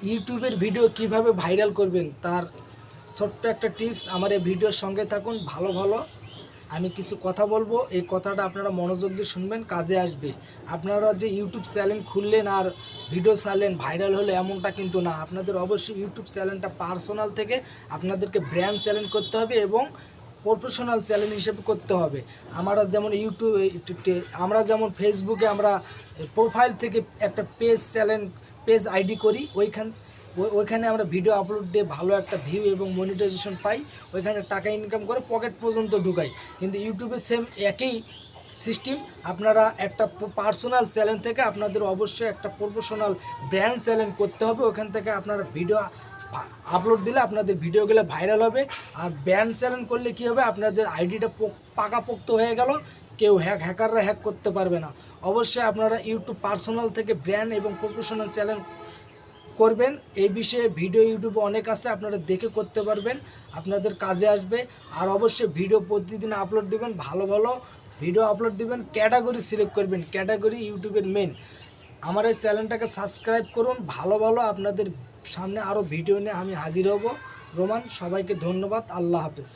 ইউটিউবের ভিডিও কিভাবে ভাইরাল করবেন তার ছোট্ট একটা টিপস। আমার এই ভিডিওর সঙ্গে থাকুন। ভালো ভালো আমি কিছু কথা বলবো, এই কথাটা আপনারা মনোযোগ দিয়ে শুনবেন, কাজে আসবে। আপনারা যে ইউটিউব চ্যানেল খুললেন আর ভিডিও ছাড়লেন ভাইরাল হলে এমনটা কিন্তু না। আপনাদের অবশ্যই ইউটিউব চ্যানেলটা পার্সোনাল থেকে আপনাদেরকে ব্র্যান্ড চ্যানেল করতে হবে এবং প্রফেশনাল চ্যানেল হিসেবে করতে হবে। আমরা যেমন ফেসবুকে আমরা প্রোফাইল থেকে একটা পেজ আইডি করি, ওইখানে আমরা ভিডিও আপলোড দিয়ে ভালো একটা ভিউ এবং মনিটাইজেশন পাই, ওইখানে টাকা ইনকাম করে পকেট পর্যন্ত ঢুকাই। কিন্তু ইউটিউবে সেম একই সিস্টেম। আপনারা একটা পার্সোনাল চ্যানেল থেকে আপনাদের অবশ্যই একটা প্রফেশনাল ব্র্যান্ড চ্যানেল করতে হবে। ওখান থেকে আপনারা ভিডিও আপলোড দিলে আপনাদের ভিডিওগুলো ভাইরাল হবে। আর ব্র্যান্ড চ্যানেল করলে কী হবে, আপনাদের আইডিটা পাকাপোক্ত হয়ে গেল, কেউ হ্যাকাররা হ্যাক করতে পারবে না। অবশ্যই আপনারা ইউটিউব পার্সোনাল থেকে ব্র্যান্ড এবং প্রফেশনাল চ্যানেল করবেন। এই বিষয়ে ভিডিও ইউটিউবে অনেক আছে, আপনারা দেখে করতে পারবেন, আপনাদের কাজে আসবে। আর অবশ্যই ভিডিও প্রতিদিন আপলোড দিবেন, ভালো ভালো ভিডিও আপলোড দিবেন, ক্যাটাগরি সিলেক্ট করবেন, ক্যাটাগরি ইউটিউবের মেন। আমার এই চ্যানেলটাকে সাবস্ক্রাইব করুন। ভালো ভালো আপনাদের সামনে আরও ভিডিও নিয়ে আমি হাজির হব। রোমান, সবাইকে ধন্যবাদ। আল্লাহ হাফেজ।